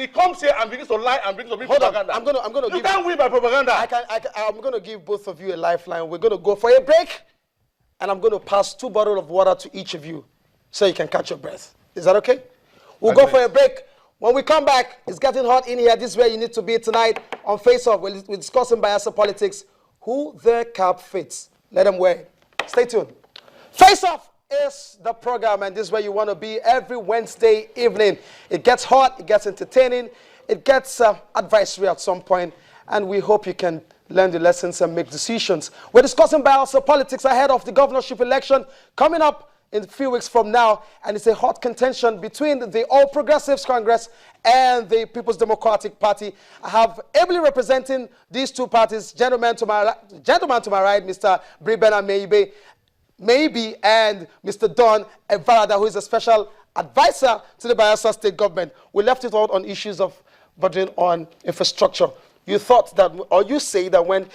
he comes here and begins to lie and brings to me propaganda. I'm gonna you can't win by propaganda. I'm gonna give both of you a lifeline. We're gonna go for a break, and I'm gonna pass 2 bottles of water to each of you, so you can catch your breath. Is that okay? We'll go for a break. When we come back, it's getting hot in here. This is where you need to be tonight on Face Off. We're discussing Bayelsa politics. Who their cap fits. Let them wear it. Stay tuned. Face Off is the program, and this is where you want to be every Wednesday evening. It gets hot, it gets entertaining, it gets advisory at some point, and we hope you can learn the lessons and make decisions. We're discussing Bayelsa politics ahead of the governorship election coming up in a few weeks from now, and it's a hot contention between the All Progressives Congress and the People's Democratic Party. I have ably representing these two parties, gentleman to my right, Mr. Bribena Maybe, and Mr. Don Evarada, who is a special advisor to the Bayelsa state government. We left it out on issues of budgeting on infrastructure. You thought that, or you say that when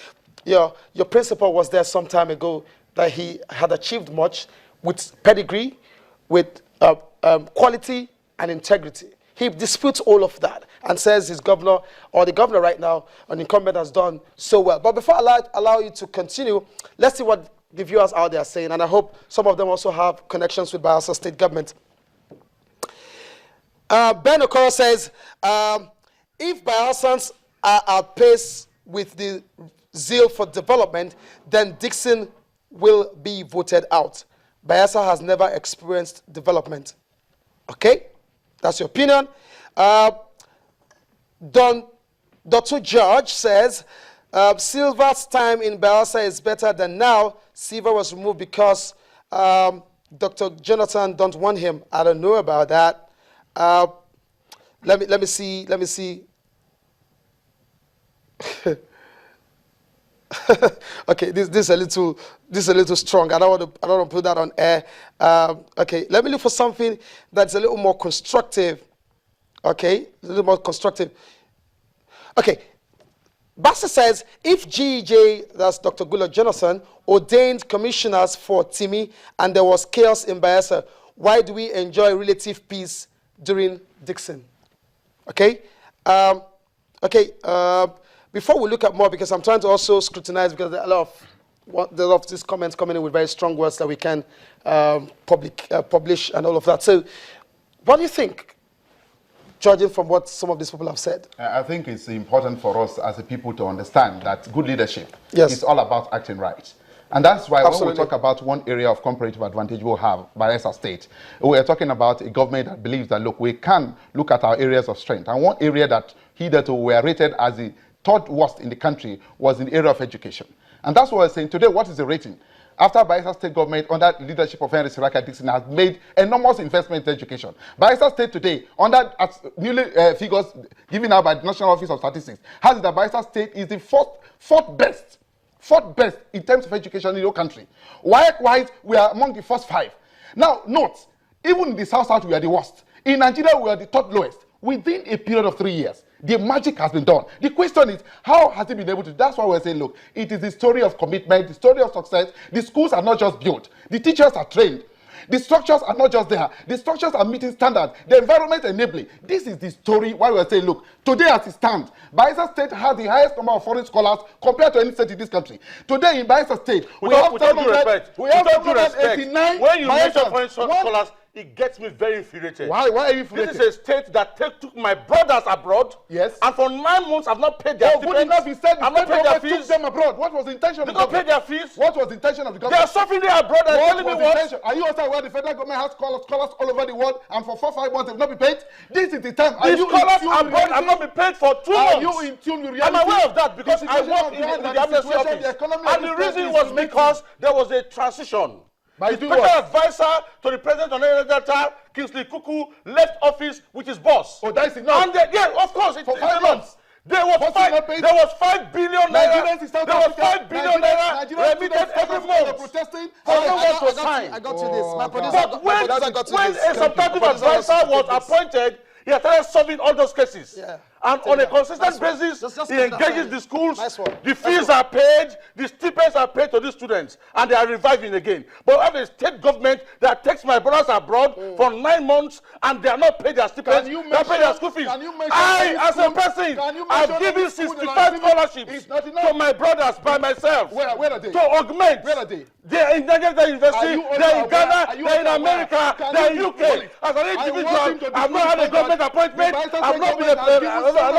your principal was there some time ago, that he had achieved much with pedigree, with quality and integrity. He disputes all of that and says his governor, or the governor right now, an incumbent, has done so well. But before I allow you to continue, let's see what the viewers out there are saying, and I hope some of them also have connections with Bayelsa state government. Ben Okoro says, if Bayelsans are at pace with the zeal for development, then Dixon will be voted out. Bayelsa has never experienced development. Okay? That's your opinion. Dr. George says, Silva's time in Bayelsa is better than now. Silva was removed because Dr. Jonathan don't want him. I don't know about that. Let me see. Okay, this is a little strong. I don't want to put that on air. Okay, let me look for something that's a little more constructive. Okay, a little more constructive. Okay, Bassa says, if GJ, that's Dr. Guber Jonathan, ordained commissioners for Timi and there was chaos in Bayelsa, why do we enjoy relative peace during Dixon? Okay, before we look at more, because I'm trying to also scrutinize, because there are a lot of these comments coming in with very strong words that we can publish and all of that. So what do you think, judging from what some of these people have said? I think it's important for us as a people to understand that good leadership is all about acting right. And that's why when we talk about one area of comparative advantage we'll have, Bayelsa State, we're talking about a government that believes that, look, we can look at our areas of strength. And one area that hitherto were rated as the third worst in the country was in the area of education. And that's what we're saying today. What is the rating? After Bayelsa State government, under the leadership of Henry Siraka Dixon, has made enormous investment in education. Bayelsa State today, under newly figures given out by the National Office of Statistics, has it that Bayelsa State is the fourth best in terms of education in the whole country. Likewise, we are among the first 5. Now, note, even in the South, we are the worst. In Nigeria, we are the third lowest. Within a period of 3 years, the magic has been done. The question is, how has it been able to? That's why we're saying, look, it is the story of commitment, the story of success. The schools are not just built. The teachers are trained. The structures are not just there. The structures are meeting standards. The environment enabling. This is the story why we're saying, look, today as it stands, Bayelsa State has the highest number of foreign scholars compared to any state in this country. Today in Bayelsa State, we have 789. When you mention foreign scholars, it gets me very infuriated. Why are you infuriated? This is a state that took my brothers abroad. Yes. And for 9 months, I've not paid their fees. Good enough, he said I've not paid their fees. Took them abroad. What was the intention of the They government? don't pay their fees. What was the intention of the They government? are suffering there abroad and telling me what? Are you also aware the federal government has scholars all over the world, and for 4 or 5 months they've not been paid? This is the time. The scholars abroad have not been paid for 2 months. Are you in tune with reality? I'm aware of that because I work in the Amnesty office. And the reason was because there was a transition. The special advisor to the president on the time, Kingsley Kuku, left office with his boss. Oh, that's enough. And yeah, of course, it's 5 months. There was 5 billion naira. There was 5 billion naira remitted every month. I got to this. My producer when a substantive advisor was appointed, he had started solving all those cases. Yeah. And on a consistent basis, he engages the schools, the fees are paid, the stipends are paid to these students, and they are reviving again. But we have a state government that takes my brothers abroad for 9 months, and they are not paid their stipends, they are paid their school fees. I, as a person, have given 65 scholarships to my brothers by myself. Where are they? To augment. Where are they? They are in Nigeria University, they are in Ghana, they are in America, they are in UK. As an individual, I have not had a government appointment, I have not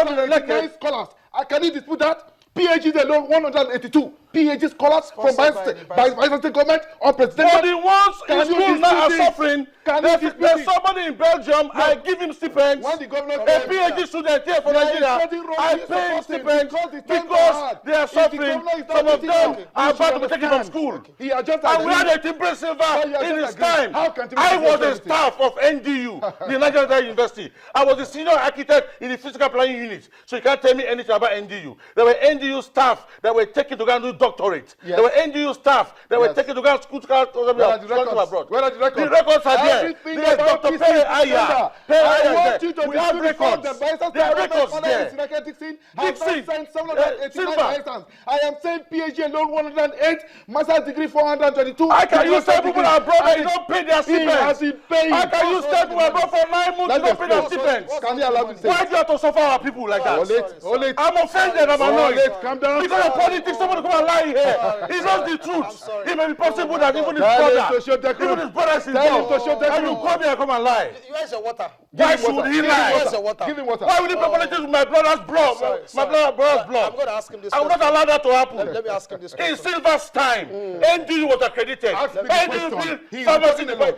been elected. Scholars. Can you dispute that? PhDs alone, 182 PhD scholars from Bayelsa State government on presidential. For the ones in school now are suffering, there's somebody in Belgium, I give him stipends. A PhD student here for Nigeria, I pay him stipends because they are suffering. Some of them are about to be taken from school. And we had a Timbre Silva in his time. I was a staff of NDU, the Nigeria University. I was the senior architect in the physical planning unit. So you can't tell me anything about NDU. There were NDU staff that were taken to go and do doctorate. Yes. There were NDU staff that were taken to go and school abroad. Where are the records? The records are there. There's Dr. Perry Aya. We have records. There are records there. Dixon. Silva. I am saying PhD alone 108, master's degree 422. How can you say people are abroad and you don't pay their stipends? How can you say people are abroad for 9 months and you don't pay their stipends? Can you allow me to say? Why do you have to suffer our people like that? I'm offended, I'm annoyed. Calm down. Because of politics, someone come and lie here. He knows the truth. It may be possible that even his brother is involved. And you come here and come and lie. Where's your water? Why should he lie? Where's your water? Give him water. Why would he play politics with my brother's blood? My brother's blood. I'm going to ask him this I will not allow that to happen. Let me ask him this question. In Silva's time, NDU was accredited.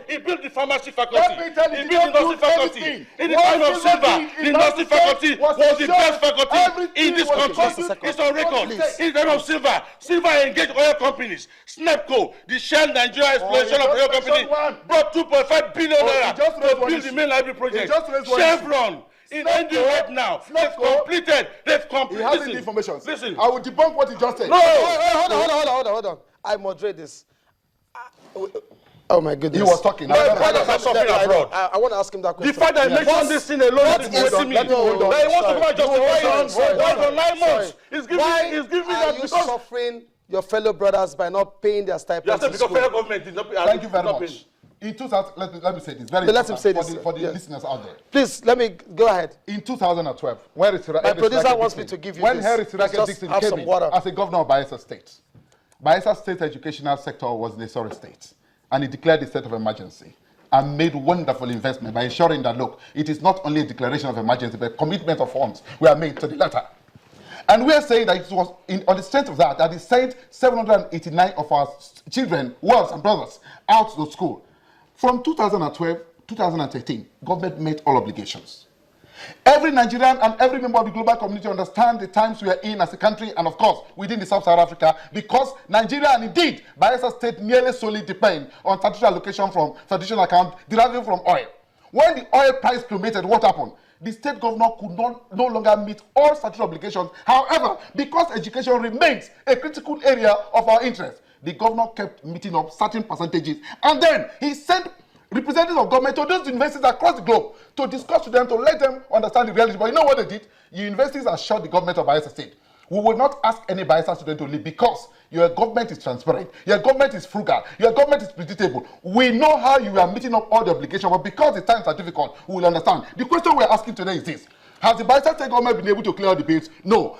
He built the pharmacy faculty. He built the nursing faculty. In the time of Silva, the nursing faculty was the best faculty in this country. It's on record. In the time of Silva, Silva engaged oil companies. SNEPCO, the Shell Nigeria Exploration of Oil Company, brought 2.5 billion naira to build the main library project. Chevron. In NDU right now, they've completed. He has the information. Listen. I will debunk what he just said. No. Hold on. I moderate this. Oh my goodness. He was talking. I want to ask him that question. The fact that I mentioned this thing alone is wasting me. That he wants to come and justify it. Why for 9 months? He's giving me that because suffering your fellow brothers by not paying their stipends. Yes, because federal government did not pay. Thank you very much. In 2000, let me say this very important for the listeners out there. Please, let me go ahead. In 2012, when my producer wants me to give you when this. Henry Sirake Dixon came in as a governor of Bayelsa State, Bayelsa State educational sector was in a sorry state, and he declared a state of emergency and made wonderful investment by ensuring that, look, it is not only a declaration of emergency, but a commitment of funds were made to the latter. And we are saying that it was on the strength of that he sent 789 of our children, wives and brothers, out to school. From 2012, 2013, government met all obligations. Every Nigerian and every member of the global community understand the times we are in as a country and, of course, within the South Africa, because Nigeria and indeed Bayelsa State nearly solely depend on statutory allocation from traditional account deriving from oil. When the oil price plummeted, what happened? The state governor could no longer meet all statutory obligations. However, because education remains a critical area of our interest, the governor kept meeting up certain percentages, and then he sent representatives of government to those universities across the globe to discuss with them, to let them understand the reality. But you know what they did? The universities assured the government of Bayelsa State, we will not ask any Bayelsa student to leave because your government is transparent, your government is frugal, your government is predictable. We know how you are meeting up all the obligations, but because the times are difficult, we will understand. The question we are asking today is this: has the Bayelsa State government been able to clear all the bills? No.